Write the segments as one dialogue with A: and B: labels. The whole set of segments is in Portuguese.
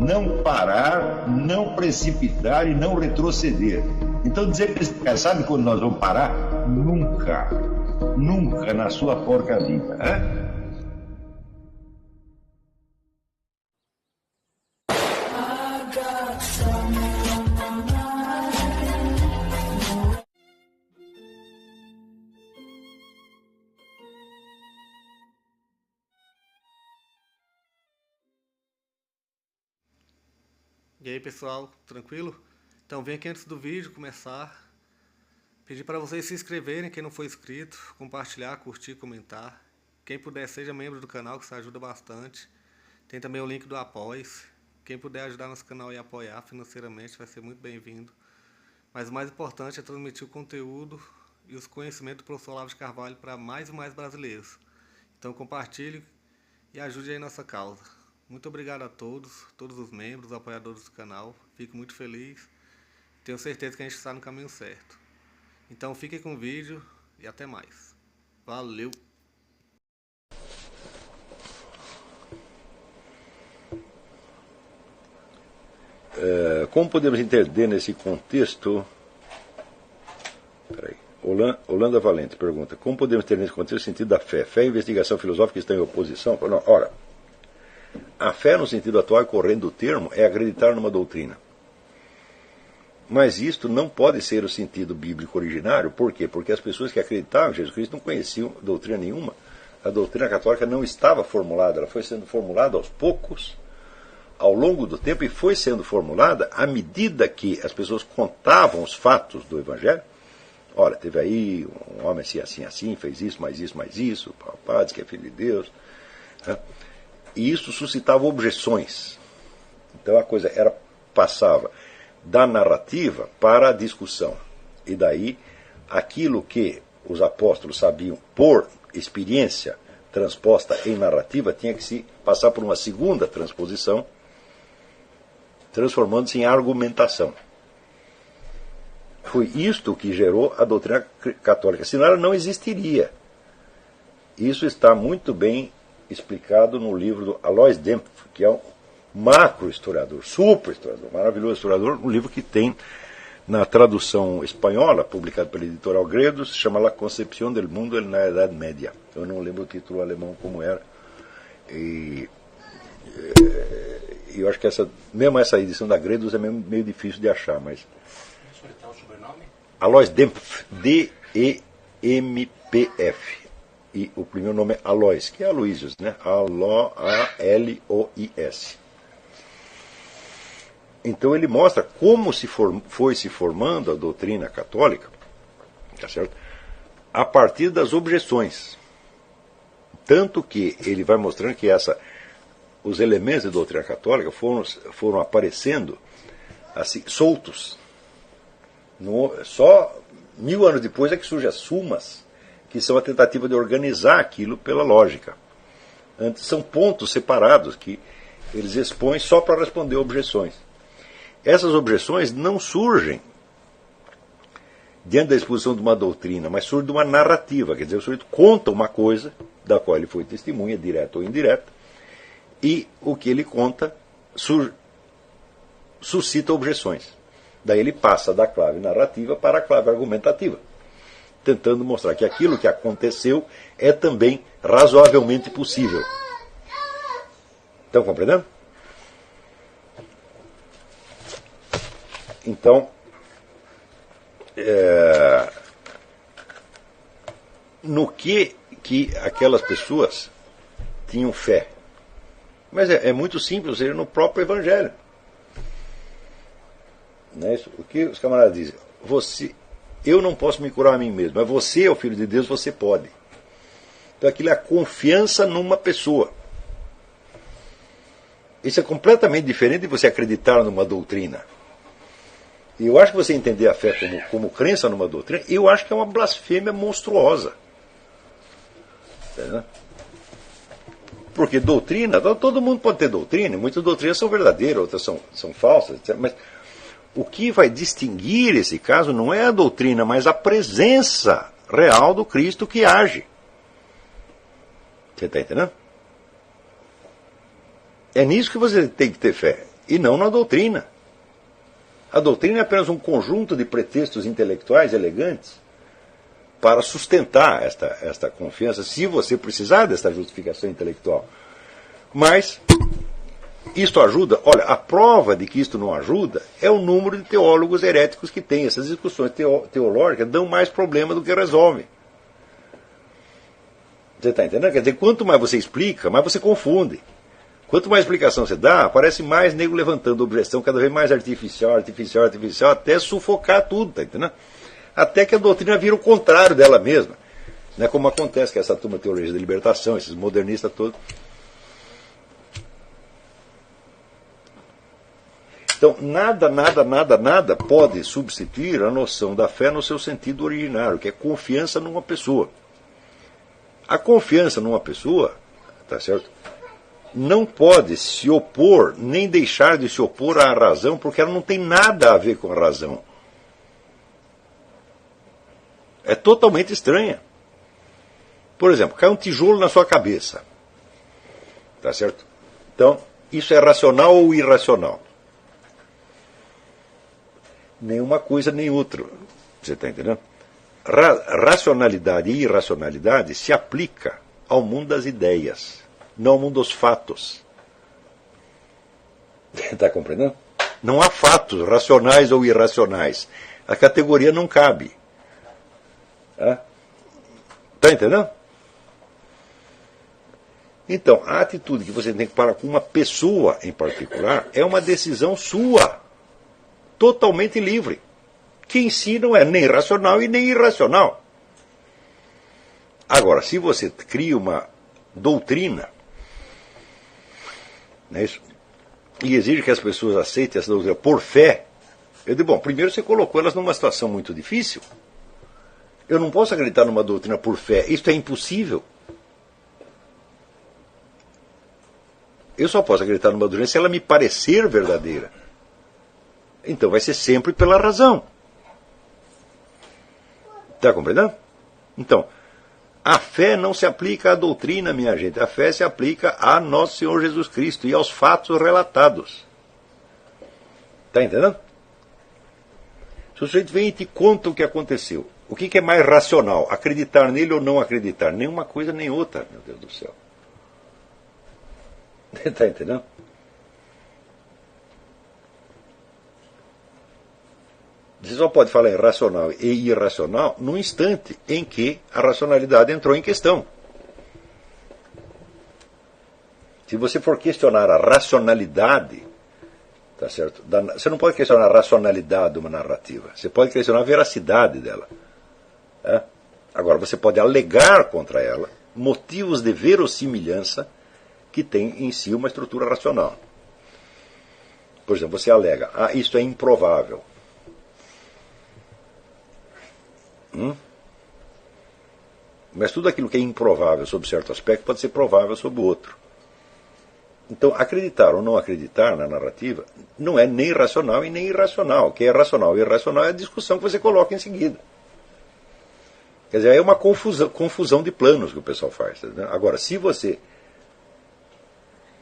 A: não parar, não precipitar e não retroceder. Então dizer para esse cara, sabe quando nós vamos parar? Nunca. Nunca na sua porca vida. Né?
B: E aí pessoal, tranquilo? Então vem aqui antes do vídeo começar, pedir para vocês se inscreverem, quem não for inscrito, compartilhar, curtir, comentar. Quem puder seja membro do canal, que isso ajuda bastante. Tem também o link do Apoia-se. Quem puder ajudar nosso canal e apoiar financeiramente vai ser muito bem-vindo. Mas o mais importante é transmitir o conteúdo e os conhecimentos do professor Olavo de Carvalho para mais e mais brasileiros. Então compartilhe e ajude aí nossa causa. Muito obrigado a todos os membros, apoiadores do canal. Fico muito feliz. Tenho certeza que a gente está no caminho certo. Então fiquem com o vídeo e até mais. Valeu!
C: Como podemos entender nesse contexto... Holanda Valente pergunta: como podemos entender nesse contexto o sentido da fé? Fé e investigação filosófica estão em oposição? Não, ora... A fé, no sentido atual e corrente do termo, é acreditar numa doutrina. Mas isto não pode ser o sentido bíblico originário. Por quê? Porque as pessoas que acreditavam em Jesus Cristo não conheciam doutrina nenhuma. A doutrina católica não estava formulada, ela foi sendo formulada aos poucos, ao longo do tempo, e foi sendo formulada à medida que as pessoas contavam os fatos do Evangelho. Olha, teve aí um homem assim, fez isso, mais isso, papá, diz que é filho de Deus, né? E isso suscitava objeções. Então a coisa passava da narrativa para a discussão. E daí, aquilo que os apóstolos sabiam por experiência transposta em narrativa tinha que se passar por uma segunda transposição, transformando-se em argumentação. Foi isto que gerou a doutrina católica. Senão ela não existiria. Isso está muito bem explicado no livro do Alois Dempf, que é um macro-historiador, super-historiador, maravilhoso historiador, um livro que tem na tradução espanhola, publicado pela editorial Gredos, se chama La Concepción del Mundo na Idade Média. Eu não lembro o título alemão como era. E eu acho que mesmo essa edição da Gredos é meio difícil de achar, mas... Alois Dempf, D-E-M-P-F. E o primeiro nome é Alois, que é Aloysius, né? A-L-O-I-S. Então ele mostra como foi se formando a doutrina católica, tá certo? A partir das objeções. Tanto que ele vai mostrando que os elementos da doutrina católica foram aparecendo assim, soltos. Só 1000 anos depois é que surgem as sumas, que são a tentativa de organizar aquilo pela lógica. Antes são pontos separados que eles expõem só para responder objeções. Essas objeções não surgem diante da exposição de uma doutrina, mas surgem de uma narrativa. Quer dizer, o sujeito conta uma coisa da qual ele foi testemunha, direta ou indireta, e o que ele conta suscita objeções. Daí ele passa da clave narrativa para a clave argumentativa, tentando mostrar que aquilo que aconteceu é também razoavelmente possível. Estão compreendendo? Então, no que aquelas pessoas tinham fé? Mas é muito simples, ou seja, no próprio Evangelho. Não é isso? O que os camaradas dizem? Eu não posso me curar a mim mesmo, mas você é o Filho de Deus, você pode. Então aquilo é a confiança numa pessoa. Isso é completamente diferente de você acreditar numa doutrina. E eu acho que você entender a fé como crença numa doutrina, eu acho que é uma blasfêmia monstruosa. Entendeu? Porque doutrina, todo mundo pode ter doutrina, muitas doutrinas são verdadeiras, outras são falsas, etc. Mas o que vai distinguir esse caso não é a doutrina, mas a presença real do Cristo que age. Você está entendendo? É nisso que você tem que ter fé. e não na doutrina. A doutrina é apenas um conjunto de pretextos intelectuais elegantes para sustentar esta confiança, se você precisar desta justificação intelectual. Mas isto ajuda? Olha, a prova de que isto não ajuda é o número de teólogos heréticos que tem. Essas discussões teológicas dão mais problema do que resolvem. Você está entendendo? Quer dizer, quanto mais você explica, mais você confunde. Quanto mais explicação você dá, parece mais nego levantando objeção cada vez mais artificial, até sufocar tudo, tá entendendo? Até que a doutrina vira o contrário dela mesma. Né? Como acontece com essa turma de teologia da libertação, esses modernistas todos. Então, nada pode substituir a noção da fé no seu sentido originário, que é confiança numa pessoa. A confiança numa pessoa, tá certo? Não pode se opor, nem deixar de se opor à razão, porque ela não tem nada a ver com a razão. É totalmente estranha. Por exemplo, cai um tijolo na sua cabeça. Tá certo? Então, isso é racional ou irracional? Nenhuma coisa nem outra. Você está entendendo? Racionalidade e irracionalidade se aplica ao mundo das ideias, não ao mundo dos fatos. Está compreendendo? Não há fatos racionais ou irracionais. A categoria não cabe. Está entendendo? Então, a atitude que você tem que parar com uma pessoa em particular é uma decisão sua, totalmente livre, que em si não é nem racional e nem irracional. Agora, se você cria uma doutrina, não é isso? E exige que as pessoas aceitem essa doutrina por fé, eu digo, bom, primeiro você colocou elas numa situação muito difícil. Eu não posso acreditar numa doutrina por fé, isso é impossível. Eu só posso acreditar numa doutrina se ela me parecer verdadeira. Então vai ser sempre pela razão. Está compreendendo? Então, a fé não se aplica à doutrina, minha gente. A fé se aplica a nosso Senhor Jesus Cristo e aos fatos relatados. Está entendendo? Se o sujeito vem e te conta o que aconteceu, o que é mais racional? Acreditar nele ou não acreditar? Nenhuma coisa nem outra, meu Deus do céu. Está entendendo? Você só pode falar em racional e irracional no instante em que a racionalidade entrou em questão. Se você for questionar a racionalidade, tá certo? Você não pode questionar a racionalidade de uma narrativa. Você pode questionar a veracidade dela. Agora, você pode alegar contra ela motivos de verossimilhança que tem em si uma estrutura racional. Por exemplo, você alega, isto é improvável. Mas tudo aquilo que é improvável sob certo aspecto pode ser provável sob outro. Então, acreditar ou não acreditar na narrativa não é nem racional e nem irracional. O que é racional e irracional é a discussão que você coloca em seguida. Quer dizer, é uma confusão de planos que o pessoal faz. Tá? Agora, se você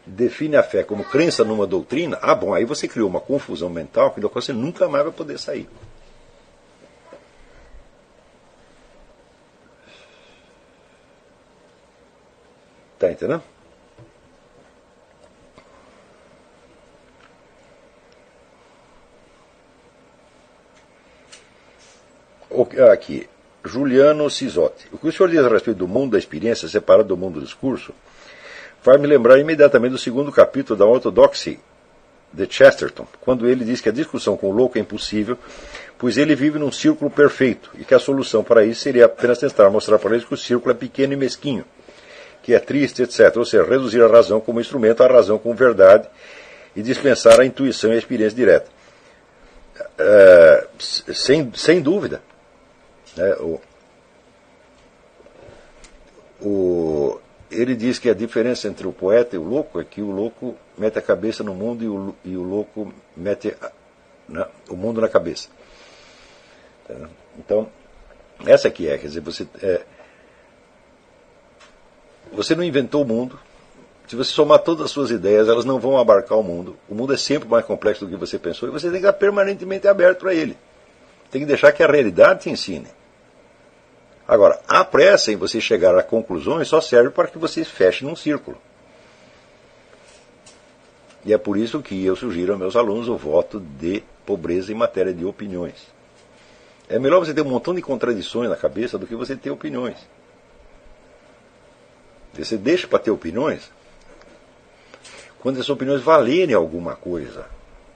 C: define a fé como crença numa doutrina, bom, aí você criou uma confusão mental que você nunca mais vai poder sair. Está entendendo? Aqui, Juliano Cisotti. O que o senhor diz a respeito do mundo da experiência separado do mundo do discurso faz me lembrar imediatamente do segundo capítulo da Orthodoxy de Chesterton, quando ele diz que a discussão com o louco é impossível, pois ele vive num círculo perfeito e que a solução para isso seria apenas tentar mostrar para eles que o círculo é pequeno e mesquinho, que é triste, etc. Ou seja, reduzir a razão como instrumento, a razão como verdade e dispensar a intuição e a experiência direta. Sem dúvida. Ele diz que a diferença entre o poeta e o louco é que o louco mete a cabeça no mundo e o louco mete o mundo na cabeça. Então, essa aqui quer dizer, você não inventou o mundo, Se você somar todas as suas ideias, elas não vão abarcar o mundo. O mundo é sempre mais complexo do que você pensou e você tem que estar permanentemente aberto para ele. Tem que deixar que a realidade te ensine. Agora, a pressa em você chegar a conclusões só serve para que você feche num círculo. E é por isso que eu sugiro aos meus alunos o voto de pobreza em matéria de opiniões. É melhor você ter um montão de contradições na cabeça do que você ter opiniões. Você deixa para ter opiniões quando essas opiniões valerem alguma coisa.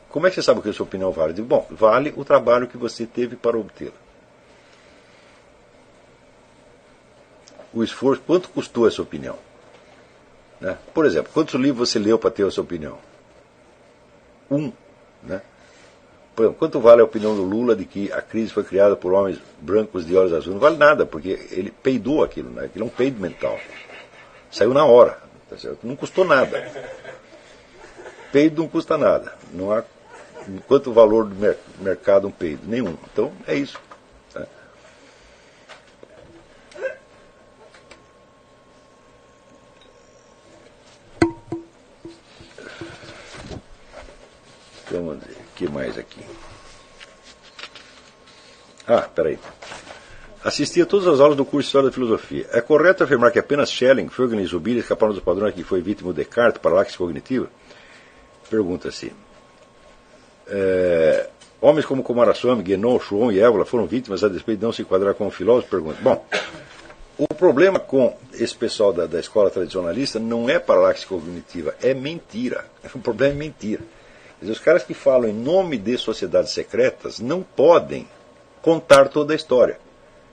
C: Como é que você sabe que a sua opinião vale? Digo, bom, vale o trabalho que você teve para obtê-la. O esforço, quanto custou essa opinião? Né? Por exemplo, quantos livros você leu para ter a sua opinião? Né? Por exemplo, quanto vale a opinião do Lula de que a crise foi criada por homens brancos de olhos azuis? Não vale nada, porque ele peidou aquilo, né? Aquilo é um peido mental. Saiu na hora, tá certo? Não custou nada. Peido não custa nada. Não há quanto valor do mercado um peido? Nenhum. Então é isso. Tá? Então, vamos ver, o que mais aqui? Peraí. Assisti a todas as aulas do curso de História da Filosofia. É correto afirmar que apenas Schelling, Frege e Zubir escaparam dos padrões que foi vítima do Descartes, paralaxe cognitiva? Pergunta-se. Homens como Kumaraswamy, Guénon, Schwann e Évola foram vítimas a despeito de não se enquadrar como filósofos? Pergunta. Bom, o problema com esse pessoal da escola tradicionalista não é paralaxe cognitiva, é mentira. O problema é mentira. Quer dizer, os caras que falam em nome de sociedades secretas não podem contar toda a história.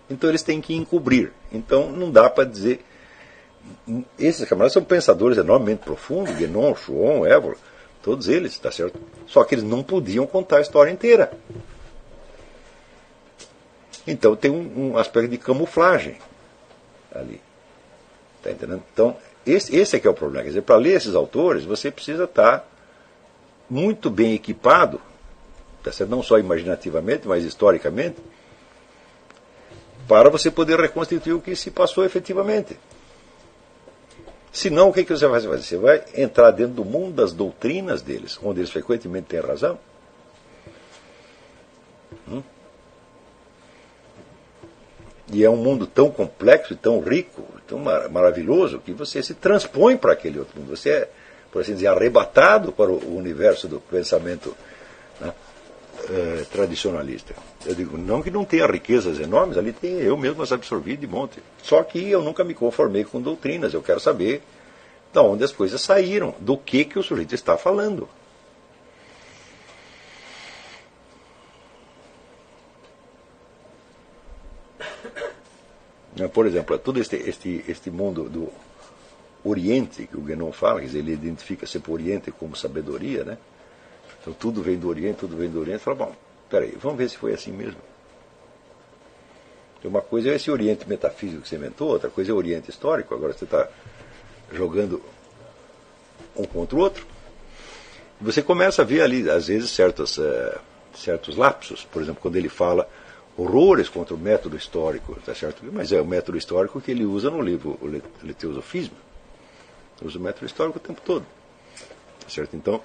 C: Então eles têm que encobrir. Então não dá para dizer... Esses camaradas são pensadores enormemente profundos, Guénon, Schwann, Évola, todos eles, tá certo? Só que eles não podiam contar a história inteira. Então tem um aspecto de camuflagem ali. Tá entendendo? Então, esse é que é o problema. Quer dizer, para ler esses autores, você precisa estar muito bem equipado, tá certo? Não só imaginativamente, mas historicamente, para você poder reconstituir o que se passou efetivamente. Senão, o que você vai fazer? Você vai entrar dentro do mundo das doutrinas deles, onde eles frequentemente têm razão. E é um mundo tão complexo, e tão rico, tão maravilhoso, que você se transpõe para aquele outro mundo. Você é, por assim dizer, arrebatado para o universo do pensamento, né, tradicionalista. Eu digo, não que não tenha riquezas enormes, ali tem, eu mesmo as absorvi de monte. Só que eu nunca me conformei com doutrinas, eu quero saber de onde as coisas saíram, do que o sujeito está falando. Por exemplo, todo este mundo do Oriente, que o Guénon fala, quer dizer, ele identifica sempre o Oriente como sabedoria, né? Então tudo vem do Oriente, fala, bom, peraí, vamos ver se foi assim mesmo. Uma coisa é esse Oriente metafísico que você inventou, outra coisa é o Oriente histórico, agora você está jogando um contra o outro. Você começa a ver ali, às vezes, certos lapsos, por exemplo, quando ele fala horrores contra o método histórico, tá certo? Mas é o método histórico que ele usa no livro O Teosofismo. Usa o método histórico o tempo todo. Tá certo? Então,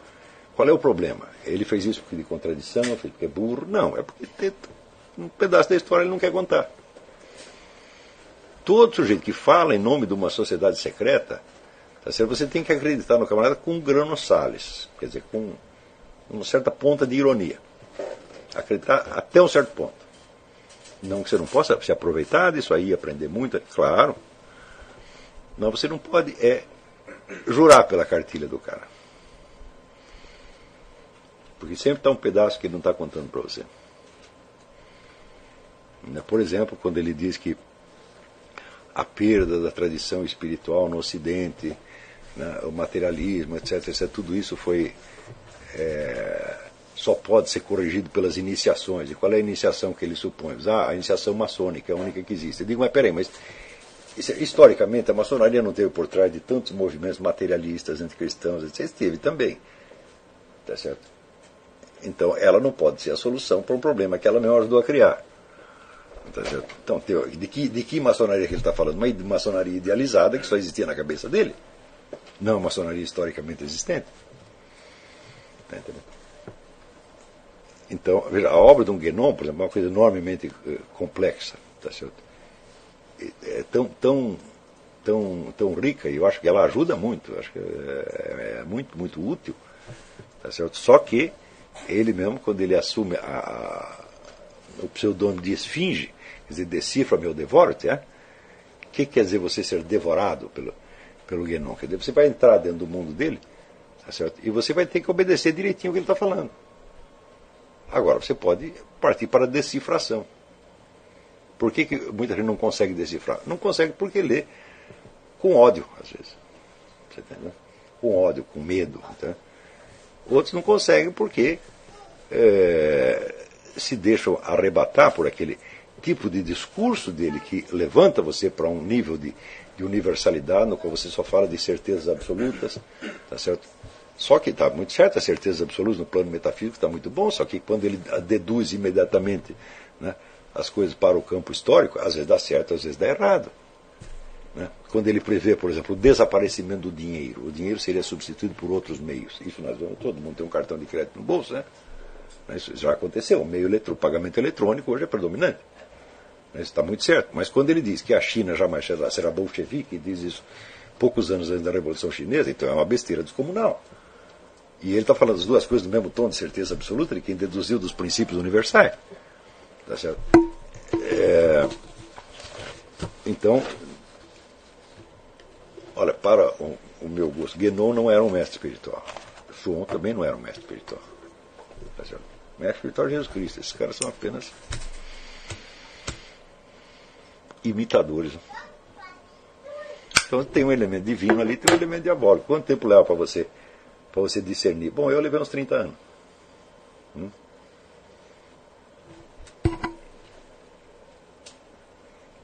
C: qual é o problema? Ele fez isso porque de contradição, fez porque é burro? Não, é porque um pedaço da história ele não quer contar. Todo sujeito que fala em nome de uma sociedade secreta, tá certo? Você tem que acreditar no camarada com grano salis, quer dizer, com uma certa ponta de ironia. Acreditar até um certo ponto. Não que você não possa se aproveitar disso aí, aprender muito, claro. Mas você não pode jurar pela cartilha do cara. Porque sempre está um pedaço que ele não está contando para você. Por exemplo, quando ele diz que a perda da tradição espiritual no Ocidente, né, o materialismo, etc., tudo isso foi... só pode ser corrigido pelas iniciações. E qual é a iniciação que ele supõe? A iniciação maçônica é a única que existe. Eu digo, mas peraí, mas historicamente a maçonaria não teve por trás de tantos movimentos materialistas, anticristãos, etc. Esteve também. Tá certo? Então ela não pode ser a solução para um problema que ela mesma ajudou a criar. Tá certo? Então, de que maçonaria que ele está falando? Uma maçonaria idealizada que só existia na cabeça dele. não a maçonaria historicamente existente. Tá entendendo? Então, veja, a obra de um Guénon, por exemplo, é uma coisa enormemente complexa. Tá certo? É tão rica, e eu acho que ela ajuda muito, eu acho que é muito, muito útil. Tá certo? Só que ele mesmo, quando ele assume o pseudônimo de Esfinge, quer dizer, decifra-me ou devoro-te, o que quer dizer você ser devorado pelo Guénon? Quer dizer, você vai entrar dentro do mundo dele, tá certo? E você vai ter que obedecer direitinho o que ele está falando. Agora, você pode partir para a decifração. Por que muita gente não consegue decifrar? Não consegue porque lê com ódio, às vezes. Você entendeu? Com ódio, com medo. Tá? Outros não conseguem porque se deixam arrebatar por aquele tipo de discurso dele que levanta você para um nível de universalidade, no qual você só fala de certezas absolutas, tá certo? Só que está muito certo, as certezas absolutas no plano metafísico está muito bom, só que quando ele deduz imediatamente, né, as coisas para o campo histórico, às vezes dá certo, às vezes dá errado. Né? Quando ele prevê, por exemplo, o desaparecimento do dinheiro, o dinheiro seria substituído por outros meios. Isso nós vamos, todo mundo tem um cartão de crédito no bolso, né? Isso já aconteceu, o pagamento eletrônico hoje é predominante. Isso está muito certo. Mas quando ele diz que a China jamais será bolchevique, diz isso poucos anos antes da Revolução Chinesa, então é uma besteira descomunal. E ele está falando as duas coisas no mesmo tom de certeza absoluta de quem deduziu dos princípios universais. Tá certo? Então, olha, para o meu gosto, Guénon não era um mestre espiritual. Chuon também não era um mestre espiritual. Tá certo? O mestre espiritual é Jesus Cristo. Esses caras são apenas imitadores. Então tem um elemento divino ali, tem um elemento diabólico. Quanto tempo leva para você discernir? Bom, eu levei uns 30 anos.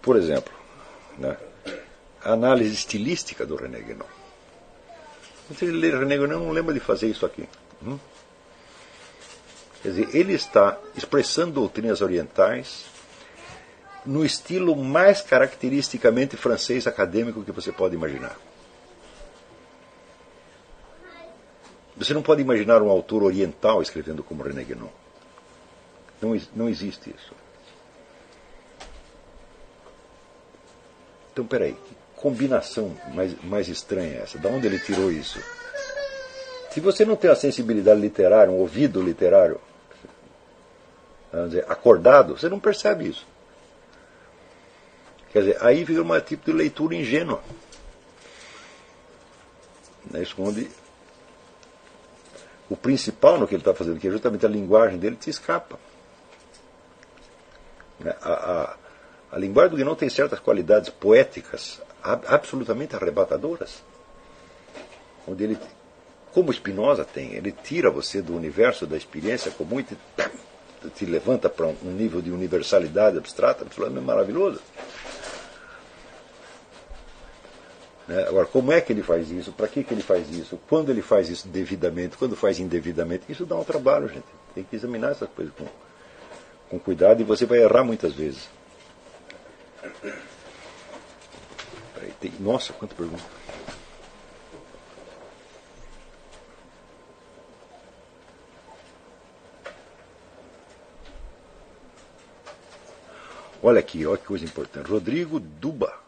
C: Por exemplo, né, a análise estilística do René Guénon. Se ele lê René Guénon, não lembra de fazer isso aqui. Quer dizer, ele está expressando doutrinas orientais no estilo mais caracteristicamente francês acadêmico que você pode imaginar. Você não pode imaginar um autor oriental escrevendo como René Guénon. Não existe isso. Então, peraí, que combinação mais estranha é essa? De onde ele tirou isso? Se você não tem a sensibilidade literária, um ouvido literário, vamos dizer, acordado, você não percebe isso. Quer dizer, aí vira um tipo de leitura ingênua. Onde o principal no que ele está fazendo, que é justamente a linguagem dele, se escapa. A linguagem do Guénon tem certas qualidades poéticas absolutamente arrebatadoras. Onde ele, como Spinoza tem, ele tira você do universo da experiência comum e te levanta para um nível de universalidade abstrata absolutamente maravilhoso. Agora, como é que ele faz isso? Para que ele faz isso? Quando ele faz isso devidamente? Quando faz indevidamente? Isso dá um trabalho, gente. Tem que examinar essas coisas com cuidado e você vai errar muitas vezes. Nossa, quanta pergunta. Olha aqui, olha que coisa importante. Rodrigo Duba.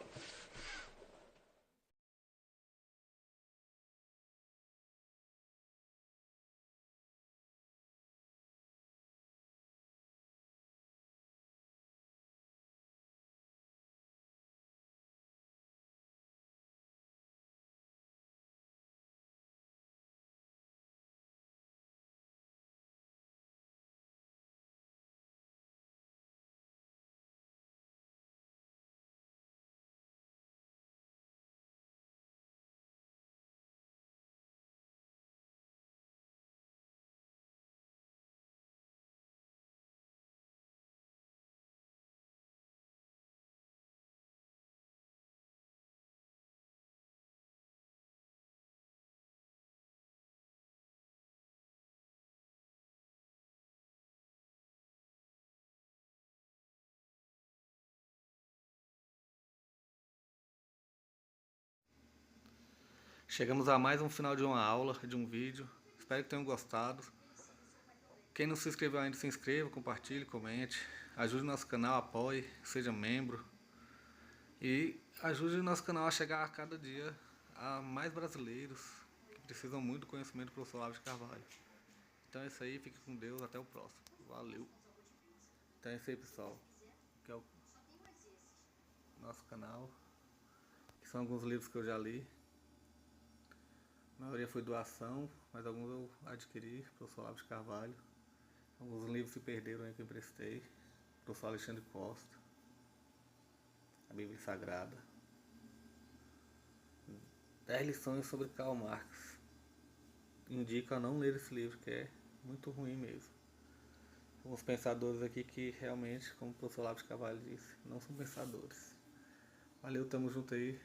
B: Chegamos a mais um final de uma aula, de um vídeo. Espero que tenham gostado. Quem não se inscreveu ainda, se inscreva, compartilhe, comente. Ajude o nosso canal, apoie, seja membro. E ajude o nosso canal a chegar a cada dia a mais brasileiros que precisam muito do conhecimento do professor Olavo de Carvalho. Então é isso aí, fique com Deus, até o próximo. Valeu! Então é isso aí, pessoal. Que é o nosso canal. Que são alguns livros que eu já li. A maioria foi doação, mas alguns eu adquiri, professor Olavo de Carvalho. Alguns livros se perderam aí que eu emprestei. Professor Alexandre Costa. A Bíblia Sagrada. 10 lições sobre Karl Marx. Indico a não ler esse livro, que é muito ruim mesmo. Alguns pensadores aqui que realmente, como o professor Olavo de Carvalho disse, não são pensadores. Valeu, tamo junto aí.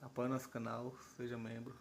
B: Apoie nosso canal, seja membro.